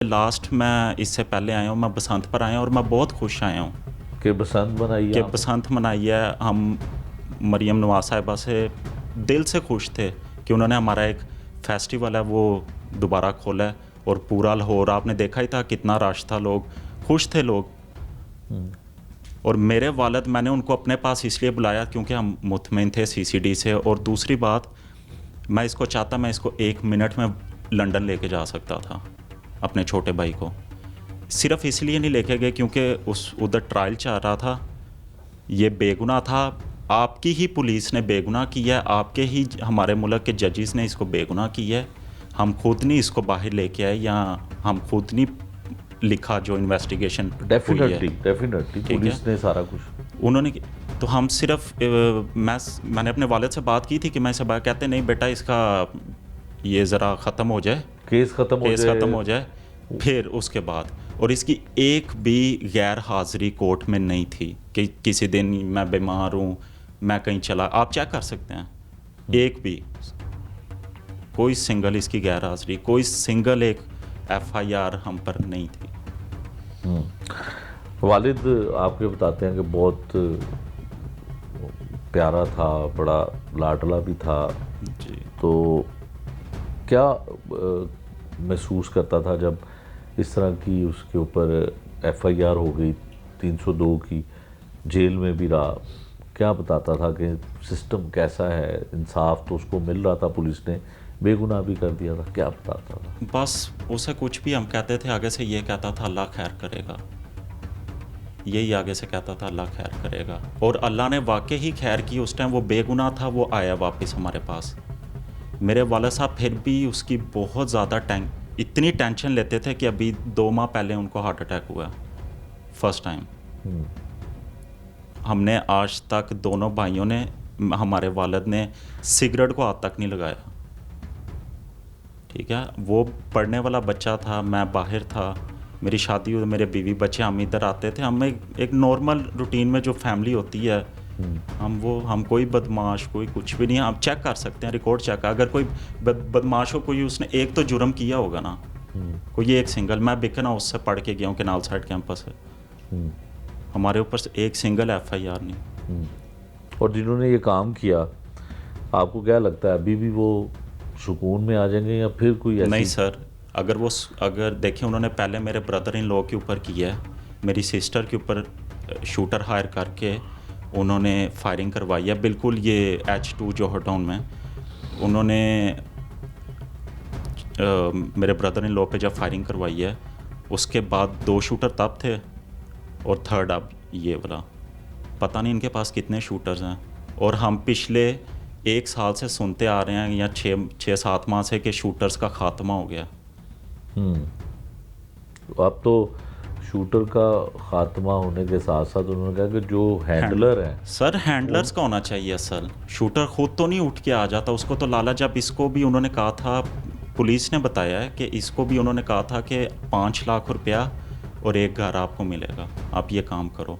Last मैं इससे पहले आया हूँ, मैं बसंत पर आया हूँ और मैं बहुत खुश आया हूँ कि बसंत मनाई कि है बसंत मनाई है। हम मरियम नवाज साहिबा से दिल से खुश थे कि उन्होंने हमारा एक फेस्टिवल है वो दोबारा खोला है और पूरा लाहौर आपने देखा ही था कितना रश था, लोग खुश थे लोग। और मेरे वालिद, मैंने उनको अपने पास इसलिए बुलाया क्योंकि हम मुतमईन थे सीसीडी से। और दूसरी बात, मैं इसको चाहता, मैं इसको 1 मिनट में लंदन लेके जा सकता था अपने छोटे भाई को। सिर्फ इसलिए नहीं लेके गए क्योंकि उधर ट्रायल चल रहा था, ये बेगुनाह था। आपकी ही पुलिस ने बेगुनाह किया है, आपके ही हमारे मुल्क के जजेस ने इसको बेगुनाह किया है। हम खुद नहीं इसको बाहर लेके आए या हम खुद नहीं लिखा जो इन्वेस्टिगेशन हुई है। डेफिनेटली पुलिस ने सारा कुछ उन्होंने। तो हम सिर्फ मैंने अपने वालिद से बात की थी कि मैं इसे बात कहते नहीं बेटा, इसका ये ज़रा ख़त्म हो जाए, केस ख़त्म हो जाए फिर उसके बाद। और इसकी एक भी गैर हाज़िरी कोर्ट में नहीं थी कि किसी दिन मैं बीमार हूँ, मैं कहीं चला, आप चेक कर सकते हैं, एक भी कोई सिंगल इसकी गैर हाज़िरी, कोई सिंगल एक FIR हम पर नहीं थी। वालिद आपके बताते हैं कि बहुत प्यारा था, बड़ा लाडला भी था जी। तो क्या महसूस करता था जब इस तरह की उसके ऊपर FIR हो गई 302 की, जेल में भी रहा? क्या बताता था कि सिस्टम कैसा है, इंसाफ तो उसको मिल रहा था, पुलिस ने बेगुनाह भी कर दिया था, क्या बताता था? बस उसे कुछ भी हम कहते थे आगे से ये कहता था अल्लाह खैर करेगा, यही आगे से कहता था अल्लाह खैर करेगा। और अल्लाह ने वाकई ही खैर की। उस टाइम वो बेगुनाह था, वो आया वापस हमारे पास। मेरे वाला साहब फिर भी उसकी बहुत ज़्यादा इतनी टेंशन लेते थे कि अभी 2 माह पहले उनको हार्ट अटैक हुआ फर्स्ट टाइम। हमने आज तक दोनों भाइयों ने, हमारे वालिद ने सिगरेट को हाथ तक नहीं लगाया, ठीक है। वो पढ़ने वाला बच्चा था, मैं बाहर था, मेरी शादी हुई, मेरे बीवी बच्चे, हम इधर आते थे। हम एक नॉर्मल रूटीन में जो फैमिली होती है, हम कोई बदमाश, कोई कुछ भी नहीं है। आप चेक कर सकते हैं, रिकॉर्ड चेक, अगर कोई बदमाश हो, कोई उसने एक तो जुर्म किया होगा ना, कोई एक सिंगल। मैं बिकन हाउस से पढ़ के गया हूँ, कैनाल साइड कैंपस है, हमारे ऊपर से एक सिंगल FIR नहीं। और जिन्होंने ये काम किया, आपको क्या लगता है अभी भी वो सुकून में आ जाएंगे या फिर कोई ऐसी? नहीं सर, अगर देखें, उन्होंने पहले मेरे ब्रदर इन लॉ के ऊपर किया है, मेरी सिस्टर के ऊपर शूटर हायर करके उन्होंने फायरिंग करवाई है, बिल्कुल ये H2 जो हटाउन में उन्होंने मेरे ब्रदर इन लॉ पे जब फायरिंग करवाई है, उसके बाद 2 शूटर तब थे और थर्ड अब ये वाला। पता नहीं इनके पास कितने शूटर्स हैं। और हम पिछले 1 साल से सुनते आ रहे हैं या 6-7 माह से कि शूटर्स का खात्मा हो गया। अब तो शूटर का खात्मा होने के साथ साथ उन्होंने कहा कि जो हैंडलर है, सर हैंडलर्स का होना चाहिए असल। शूटर खुद तो नहीं उठ के आ जाता, उसको तो लाला, जब इसको भी उन्होंने कहा था, पुलिस ने बताया है कि इसको भी उन्होंने कहा था कि 5 लाख रुपया और एक घर आपको मिलेगा, आप ये काम करो।